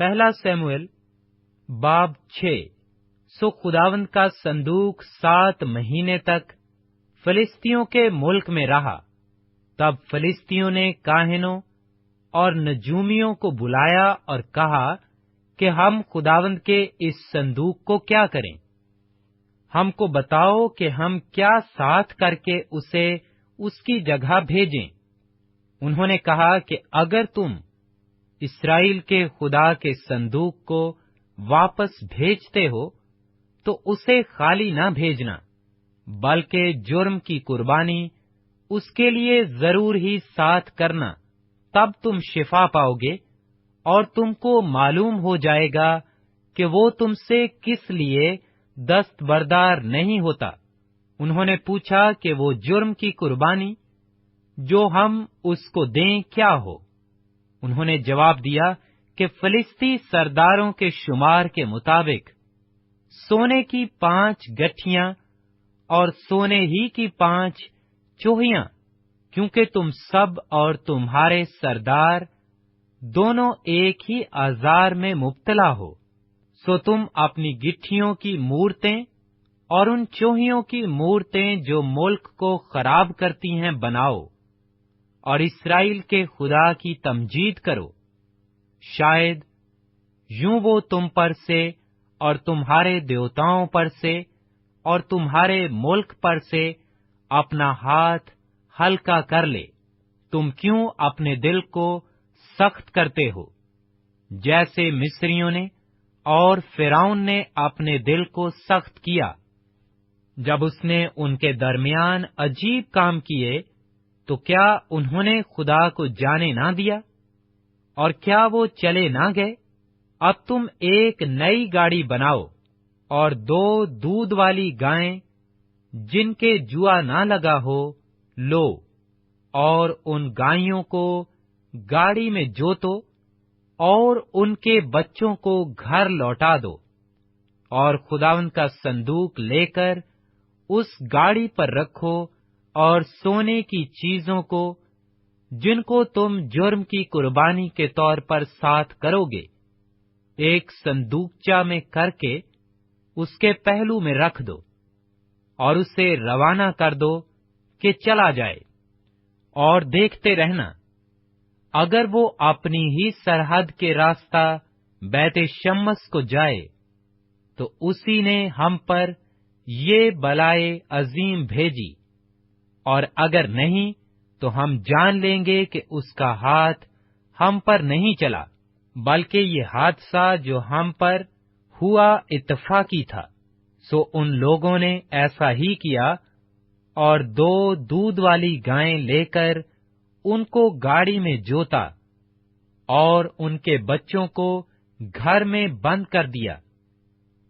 پہلا سموئیل باب 6۔ سو خداوند کا صندوق 7 مہینے تک فلسطینیوں کے ملک میں رہا۔ تب فلسطینیوں نے کاہنوں اور نجومیوں کو بلایا اور کہا کہ ہم خداوند کے اس صندوق کو کیا کریں؟ ہم کو بتاؤ کہ ہم کیا ساتھ کر کے اسے اس کی جگہ بھیجیں۔ انہوں نے کہا کہ اگر تم اسرائیل کے خدا کے صندوق کو واپس بھیجتے ہو تو اسے خالی نہ بھیجنا، بلکہ جرم کی قربانی اس کے لیے ضرور ہی ساتھ کرنا، تب تم شفا پاؤ گے اور تم کو معلوم ہو جائے گا کہ وہ تم سے کس لیے دستبردار نہیں ہوتا۔ انہوں نے پوچھا کہ وہ جرم کی قربانی جو ہم اس کو دیں کیا ہو؟ انہوں نے جواب دیا کہ فلسطی سرداروں کے شمار کے مطابق سونے کی 5 گٹھیاں اور سونے ہی کی 5 چوہیاں، کیونکہ تم سب اور تمہارے سردار دونوں ایک ہی آزار میں مبتلا ہو۔ سو تم اپنی گٹھیوں کی مورتیں اور ان چوہیوں کی مورتیں جو ملک کو خراب کرتی ہیں بناؤ، اور اسرائیل کے خدا کی تمجید کرو۔ شاید یوں وہ تم پر سے اور تمہارے دیوتاؤں پر سے اور تمہارے ملک پر سے اپنا ہاتھ ہلکا کر لے۔ تم کیوں اپنے دل کو سخت کرتے ہو، جیسے مصریوں نے اور فرعون نے اپنے دل کو سخت کیا جب اس نے ان کے درمیان عجیب کام کیے؟ تو کیا انہوں نے خدا کو جانے نہ دیا، اور کیا وہ چلے نہ گئے؟ اب تم ایک نئی گاڑی بناؤ اور 2 دودھ والی گائیں جن کے جوا نہ لگا ہو لو، اور ان گائیوں کو گاڑی میں جوتو اور ان کے بچوں کو گھر لوٹا دو، اور خداوند کا صندوق لے کر اس گاڑی پر رکھو، اور سونے کی چیزوں کو جن کو تم جرم کی قربانی کے طور پر ساتھ کرو گے ایک صندوقچہ میں کر کے اس کے پہلو میں رکھ دو، اور اسے روانہ کر دو کہ چلا جائے، اور دیکھتے رہنا اگر وہ اپنی ہی سرحد کے راستہ بیت شمس کو جائے تو اسی نے ہم پر یہ بلائے عظیم بھیجی، اور اگر نہیں تو ہم جان لیں گے کہ اس کا ہاتھ ہم پر نہیں چلا، بلکہ یہ حادثہ جو ہم پر ہوا اتفاقی تھا۔ سو ان لوگوں نے ایسا ہی کیا، اور 2 دودھ والی گائیں لے کر ان کو گاڑی میں جوتا اور ان کے بچوں کو گھر میں بند کر دیا،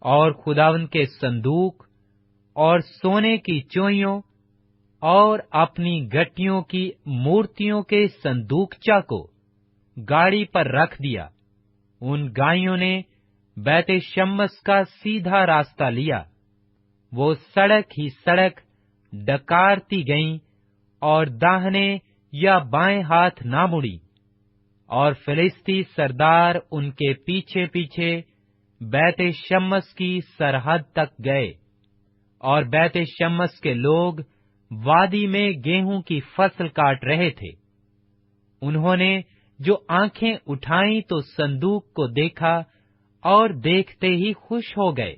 اور خداوند کے صندوق اور سونے کی چوہیوں اور اپنی گٹیوں کی مورتیوں کے صندوقچہ کو گاڑی پر رکھ دیا۔ ان گائیوں نے بیت شمس کا سیدھا راستہ لیا، وہ سڑک ہی سڑک ڈکارتی گئیں اور داہنے یا بائیں ہاتھ نہ مڑی، اور فلسطی سردار ان کے پیچھے پیچھے بیت شمس کی سرحد تک گئے، اور بیت شمس کے لوگ وادی میں گیہوں کی فصل کاٹ رہے تھے۔ انہوں نے جو آنکھیں اٹھائیں تو صندوق کو دیکھا، اور دیکھتے ہی خوش ہو گئے،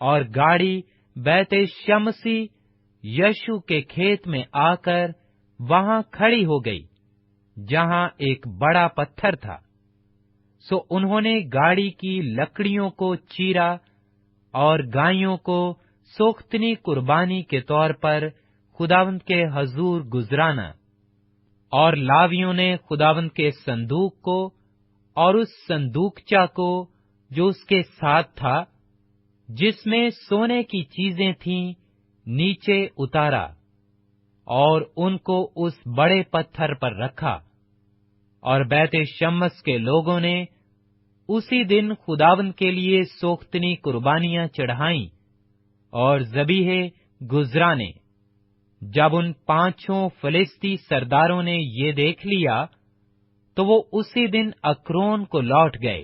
اور گاڑی بیت شمسی یشو کے کھیت میں آ کر وہاں کھڑی ہو گئی جہاں ایک بڑا پتھر تھا۔ سو انہوں نے گاڑی کی لکڑیوں کو چیرا اور گائیوں کو سوختنی قربانی کے طور پر خداوند کے حضور گزرانا، اور لاویوں نے خداوند کے صندوق کو اور اس صندوقچہ کو جو اس کے ساتھ تھا، جس میں سونے کی چیزیں تھیں، نیچے اتارا، اور ان کو اس بڑے پتھر پر رکھا۔ اور بیت شمس کے لوگوں نے اسی دن خداوند کے لیے سوختنی قربانیاں چڑھائیں اور ذبیحے گزرانے۔ جب ان 5 فلسطی سرداروں نے یہ دیکھ لیا تو وہ اسی دن اکرون کو لوٹ گئے۔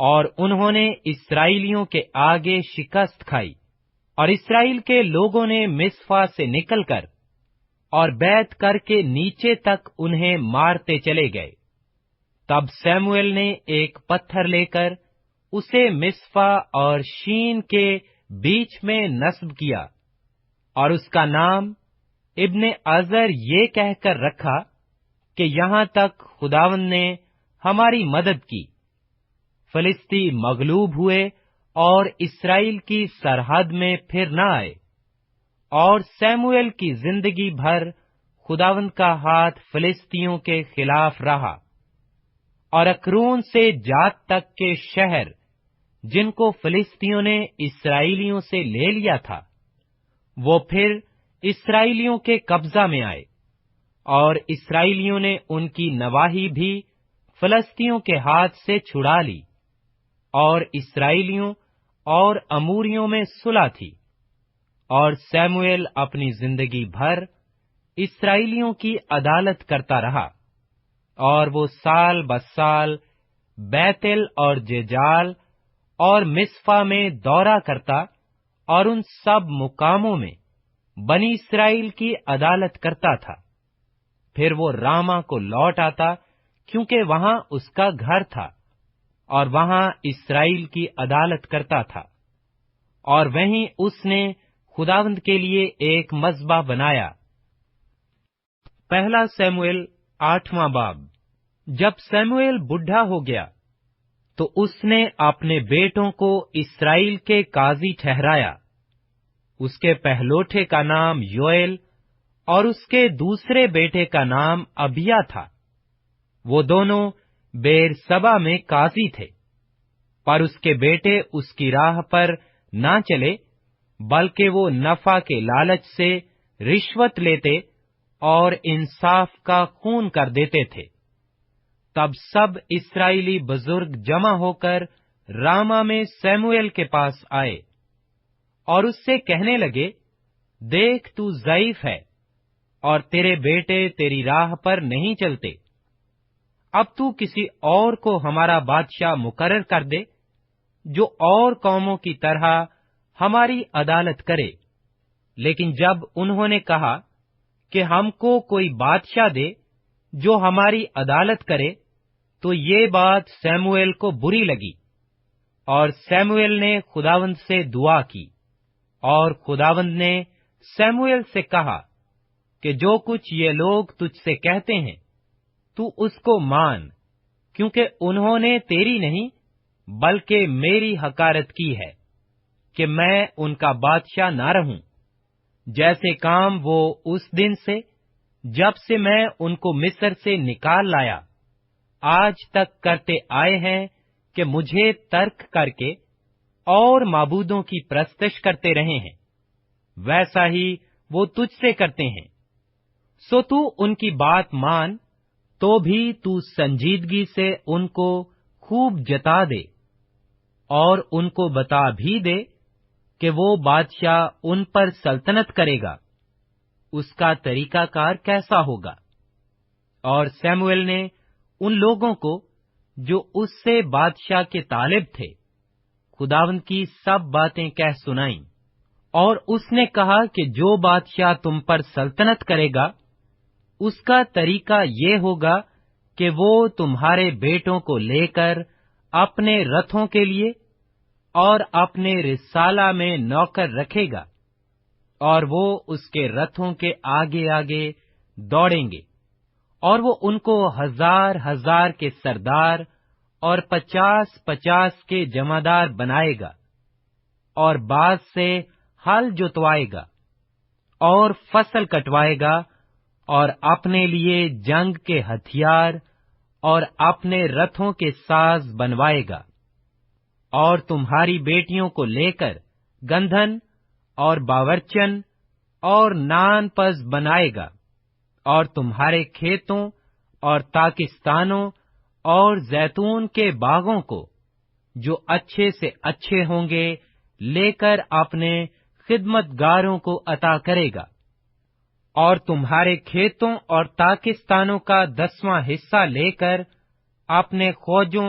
اور انہوں نے اسرائیلیوں کے آگے شکست کھائی، اور اسرائیل کے لوگوں نے مصفا سے نکل کر اور بیت کر کے نیچے تک انہیں مارتے چلے گئے۔ تب سیموئیل نے ایک پتھر لے کر اسے مصفا اور شین کے بیچ میں نصب کیا، اور اس کا نام ابن عزر یہ کہہ کر رکھا کہ یہاں تک خداوند نے ہماری مدد کی۔ فلسطی مغلوب ہوئے اور اسرائیل کی سرحد میں پھر نہ آئے، اور سیموئیل کی زندگی بھر خداوند کا ہاتھ فلسطیوں کے خلاف رہا، اور اکرون سے جات تک کے شہر جن کو فلسطیوں نے اسرائیلیوں سے لے لیا تھا، وہ پھر اسرائیلیوں کے قبضہ میں آئے، اور اسرائیلیوں نے ان کی نواحی بھی فلسطیوں کے ہاتھ سے چھڑا لی، اور اسرائیلیوں اور اموریوں میں صلح تھی۔ اور سیموئیل اپنی زندگی بھر اسرائیلیوں کی عدالت کرتا رہا، اور وہ سال بسال بیتل اور ججال اور مصفا میں دورہ کرتا، اور ان سب مقاموں میں بنی اسرائیل کی عدالت کرتا تھا۔ پھر وہ راما کو لوٹ آتا، کیونکہ وہاں اس کا گھر تھا، اور وہاں اسرائیل کی عدالت کرتا تھا، اور وہیں اس نے خداوند کے لیے ایک مذبح بنایا۔ پہلا سیموئیل 8واں باب۔ جب سیموئیل بڈھا ہو گیا تو اس نے اپنے بیٹوں کو اسرائیل کے قاضی ٹھہرایا۔ اس کے پہلوٹے کا نام یوئیل اور اس کے دوسرے بیٹے کا نام ابیا تھا۔ وہ دونوں بیر سبا میں قاضی تھے، پر اس کے بیٹے اس کی راہ پر نہ چلے، بلکہ وہ نفع کے لالچ سے رشوت لیتے اور انصاف کا خون کر دیتے تھے۔ تب سب اسرائیلی بزرگ جمع ہو کر راما میں سیموئیل کے پاس آئے، اور اس سے کہنے لگے، دیکھ تو ضعیف ہے، اور تیرے بیٹے تیری راہ پر نہیں چلتے۔ اب تو کسی اور کو ہمارا بادشاہ مقرر کر دے، جو اور قوموں کی طرح ہماری عدالت کرے۔ لیکن جب انہوں نے کہا کہ ہم کو کوئی بادشاہ دے جو ہماری عدالت کرے، تو یہ بات سیموئیل کو بری لگی، اور سیموئیل نے خداوند سے دعا کی، اور خداوند نے سیموئیل سے کہا کہ جو کچھ یہ لوگ تجھ سے کہتے ہیں تو اس کو مان، کیونکہ انہوں نے تیری نہیں بلکہ میری حقارت کی ہے کہ میں ان کا بادشاہ نہ رہوں، جیسے کام وہ اس دن سے جب سے میں ان کو مصر سے نکال لایا آج تک کرتے آئے ہیں، کہ مجھے ترک کر کے اور معبودوں کی پرستش کرتے رہے ہیں، ویسا ہی وہ تجھ سے کرتے ہیں۔ سو تو ان کی بات مان، تو بھی تو سنجیدگی سے ان کو خوب جتا دے، اور ان کو بتا بھی دے کہ وہ بادشاہ ان پر سلطنت کرے گا، اس کا طریقہ کار کیسا ہوگا۔ اور سیموئیل نے ان لوگوں کو جو اس سے بادشاہ کے طالب تھے خداوند کی سب باتیں کہہ سنائیں، اور اس نے کہا کہ جو بادشاہ تم پر سلطنت کرے گا اس کا طریقہ یہ ہوگا کہ وہ تمہارے بیٹوں کو لے کر اپنے رتھوں کے لیے اور اپنے رسالہ میں نوکر رکھے گا، اور وہ اس کے رتھوں کے آگے آگے دوڑیں گے، اور وہ ان کو 1000 کے سردار اور 50 کے جمعدار بنائے گا، اور بعض سے ہل جوتوائے گا اور فصل کٹوائے گا، اور اپنے لیے جنگ کے ہتھیار اور اپنے رتھوں کے ساز بنوائے گا، اور تمہاری بیٹیوں کو لے کر گندھن اور باورچن اور نان پز بنائے گا، اور تمہارے کھیتوں اور تاکستانوں اور زیتون کے باغوں کو جو اچھے سے اچھے ہوں گے لے کر اپنے خدمت گاروں کو عطا کرے گا، اور تمہارے کھیتوں اور تاکستانوں کا 10واں حصہ لے کر اپنے خوجوں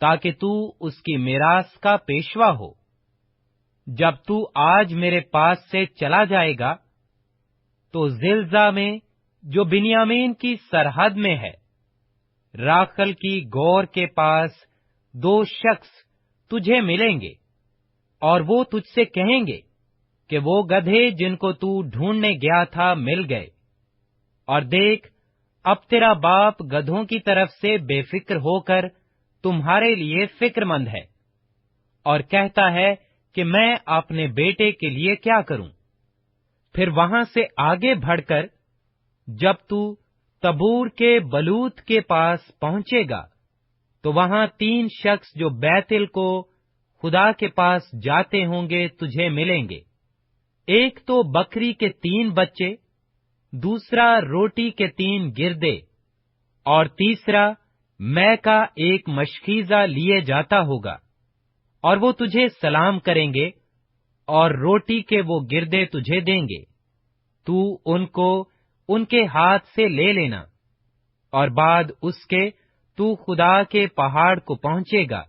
تاکہ تو اس کی میراث کا پیشوا ہو۔ جب تو آج میرے پاس سے چلا جائے گا تو زلزا میں جو بنیامین کی سرحد میں ہے، راخل کی گور کے پاس 2 شخص تجھے ملیں گے، اور وہ تجھ سے کہیں گے کہ وہ گدھے جن کو تو ڈھونڈنے گیا تھا مل گئے، اور دیکھ اب تیرا باپ گدھوں کی طرف سے بے فکر ہو کر تمہارے لیے فکر مند ہے، اور کہتا ہے کہ میں اپنے بیٹے کے لیے کیا کروں۔ پھر وہاں سے آگے بڑھ کر جب تو تبور کے بلوت کے پاس پہنچے گا تو وہاں 3 شخص جو بیتل کو خدا کے پاس جاتے ہوں گے تجھے ملیں گے، ایک تو بکری کے 3 بچے، دوسرا روٹی کے 3 گردے، اور تیسرا میں کا ایک مشکیزہ لیے جاتا ہوگا، اور وہ تجھے سلام کریں گے، اور روٹی کے وہ گردے تجھے دیں گے، تو ان کو ان کے ہاتھ سے لے لینا، اور بعد اس کے تو خدا کے پہاڑ کو پہنچے گا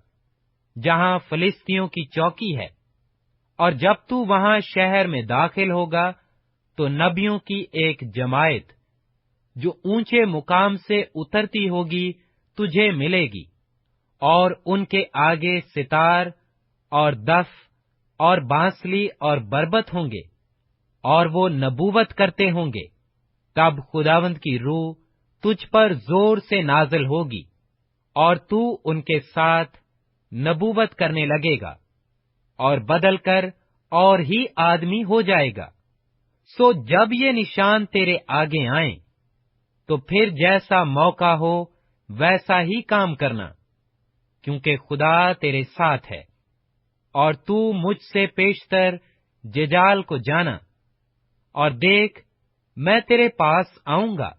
جہاں فلسطینیوں کی چوکی ہے، اور جب تو وہاں شہر میں داخل ہوگا تو نبیوں کی ایک جماعت جو اونچے مقام سے اترتی ہوگی تجھے ملے گی، اور ان کے آگے ستار اور دف اور بانسلی اور بربط ہوں گے، اور وہ نبوت کرتے ہوں گے۔ تب خداوند کی روح تجھ پر زور سے نازل ہوگی، اور تو ان کے ساتھ نبوت کرنے لگے گا، اور بدل کر اور ہی آدمی ہو جائے گا۔ سو جب یہ نشان تیرے آگے آئیں تو پھر جیسا موقع ہو ویسا ہی کام کرنا، کیونکہ خدا تیرے ساتھ ہے، اور تو مجھ سے پیشتر ججال کو جانا، اور دیکھ میں تیرے پاس آؤں گا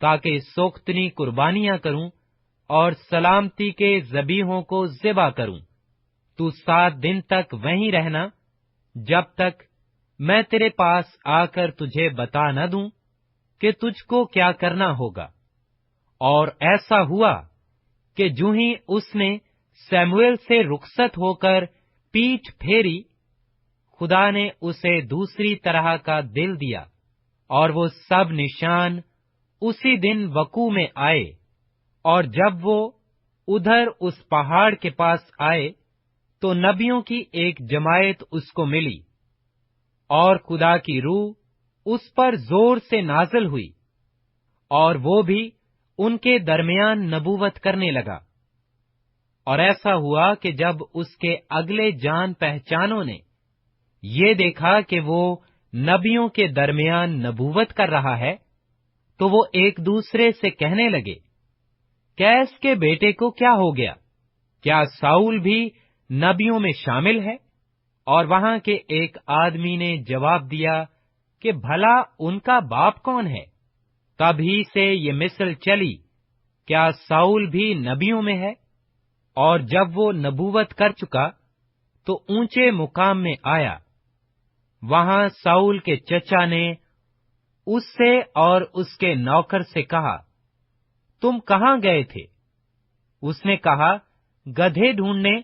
تاکہ سوختنی قربانیاں کروں اور سلامتی کے ذبیحوں کو ذبح کروں۔ تو 7 دن تک وہیں رہنا جب تک میں تیرے پاس آ کر تجھے بتا نہ دوں کہ تجھ کو کیا کرنا ہوگا۔ اور ایسا ہوا کہ جوں ہی اس نے سیموئیل سے رخصت ہو کر پیٹھ پھیری، خدا نے اسے دوسری طرح کا دل دیا، اور وہ سب نشان اسی دن وقوع میں آئے۔ اور جب وہ ادھر اس پہاڑ کے پاس آئے تو نبیوں کی ایک جماعت اس کو ملی، اور خدا کی روح اس پر زور سے نازل ہوئی، اور وہ بھی ان کے درمیان نبوت کرنے لگا۔ اور ایسا ہوا کہ جب اس کے اگلے جان پہچانوں نے یہ دیکھا کہ وہ نبیوں کے درمیان نبوت کر رہا ہے تو وہ ایک دوسرے سے کہنے لگے، کیس کے بیٹے کو کیا ہو گیا؟ کیا ساؤل بھی نبیوں میں شامل ہے؟ اور وہاں کے ایک آدمی نے جواب دیا کہ بھلا ان کا باپ کون ہے؟ تب ہی سے یہ مثل چلی، کیا ساؤل بھی نبیوں میں ہے؟ اور جب وہ نبوت کر چکا تو اونچے مقام میں آیا۔ وہاں ساؤل کے چچا نے اس سے اور اس کے نوکر سے کہا، تم کہاں گئے تھے؟ اس نے کہا، گدھے ڈھونڈنے،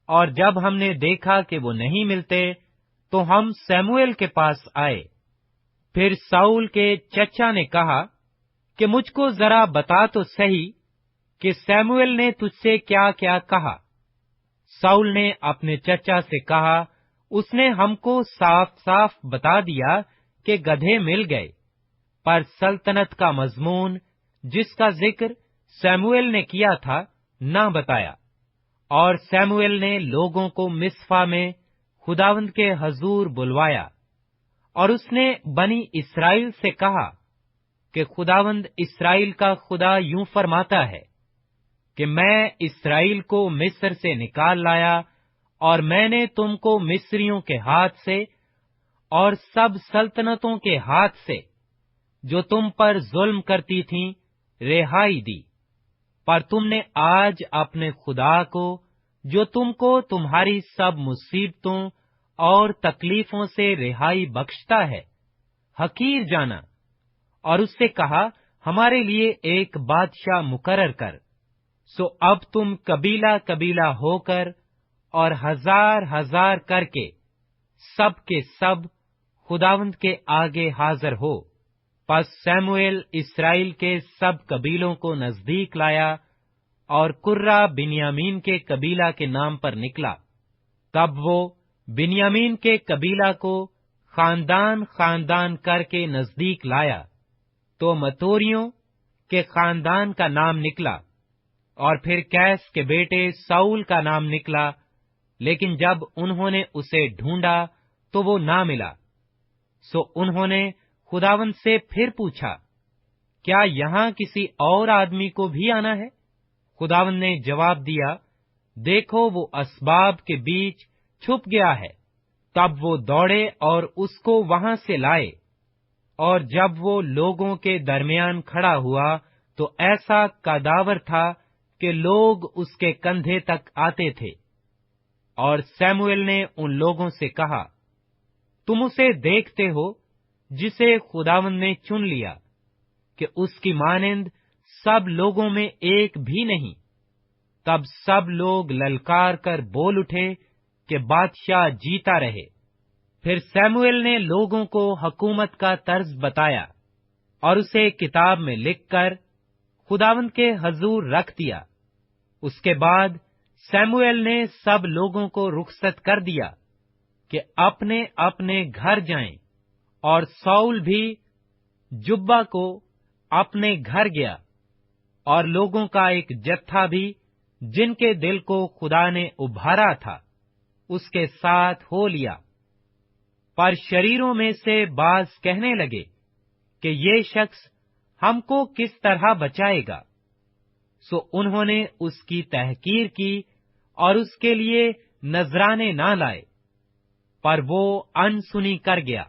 اور جب ہم نے دیکھا کہ وہ نہیں ملتے تو ہم سیموئیل کے پاس آئے۔ پھر ساؤل کے چچا نے کہا کہ مجھ کو ذرا بتا تو صحیح کہ سیموئیل نے تجھ سے کیا کیا کہا۔ ساؤل نے اپنے چچا سے کہا، اس نے ہم کو صاف صاف بتا دیا کہ گدھے مل گئے، پر سلطنت کا مضمون جس کا ذکر سیموئیل نے کیا تھا نہ بتایا۔ اور سیموئیل نے لوگوں کو مصفا میں خداوند کے حضور بلوایا، اور اس نے بنی اسرائیل سے کہا کہ خداوند اسرائیل کا خدا یوں فرماتا ہے کہ میں اسرائیل کو مصر سے نکال لایا، اور میں نے تم کو مصریوں کے ہاتھ سے اور سب سلطنتوں کے ہاتھ سے جو تم پر ظلم کرتی تھیں رہائی دی، پر تم نے آج اپنے خدا کو جو تم کو تمہاری سب مصیبتوں اور تکلیفوں سے رہائی بخشتا ہے حقیر جانا، اور اس سے کہا، ہمارے لیے ایک بادشاہ مقرر کر۔ سو اب تم قبیلہ قبیلہ ہو کر اور ہزار ہزار کر کے سب خداوند کے آگے حاضر ہو۔ پس سیموئیل اسرائیل کے سب قبیلوں کو نزدیک لایا اور قرہ بنیامین کے قبیلہ کے نام پر نکلا۔ تب وہ بنیامین کے قبیلہ کو خاندان خاندان کر کے نزدیک لایا، تو متوریوں کے خاندان کا نام نکلا، اور پھر کیس کے بیٹے ساؤل کا نام نکلا، لیکن جب انہوں نے اسے ڈھونڈا تو وہ نہ ملا۔ سو انہوں نے خداوند سے پھر پوچھا، کیا یہاں کسی اور آدمی کو بھی آنا ہے؟ خداوند نے جواب دیا، دیکھو وہ اسباب کے بیچ چھپ گیا ہے۔ تب وہ دوڑے اور اس کو وہاں سے لائے، اور جب وہ لوگوں کے درمیان کھڑا ہوا تو ایسا کاداور تھا کہ لوگ اس کے کندھے تک آتے تھے۔ اور سیموئیل نے ان لوگوں سے کہا، تم اسے دیکھتے ہو جسے خداوند نے چن لیا، کہ اس کی مانند سب لوگوں میں ایک بھی نہیں۔ تب سب لوگ للکار کر بول اٹھے کہ بادشاہ جیتا رہے۔ پھر سیموئیل نے لوگوں کو حکومت کا طرز بتایا اور اسے کتاب میں لکھ کر خداوند کے حضور رکھ دیا۔ اس کے بعد سیموئیل نے سب لوگوں کو رخصت کر دیا کہ اپنے اپنے گھر جائیں، اور ساؤل بھی جبہ کو اپنے گھر گیا، اور لوگوں کا ایک جتھا بھی جن کے دل کو خدا نے ابھارا تھا اس کے ساتھ ہو لیا۔ پر شریروں میں سے بعض کہنے لگے کہ یہ شخص ہم کو کس طرح بچائے گا؟ سو انہوں نے اس کی تحقیر کی اور اس کے لیے نذرانے نہ لائے، پر وہ انسنی کر گیا۔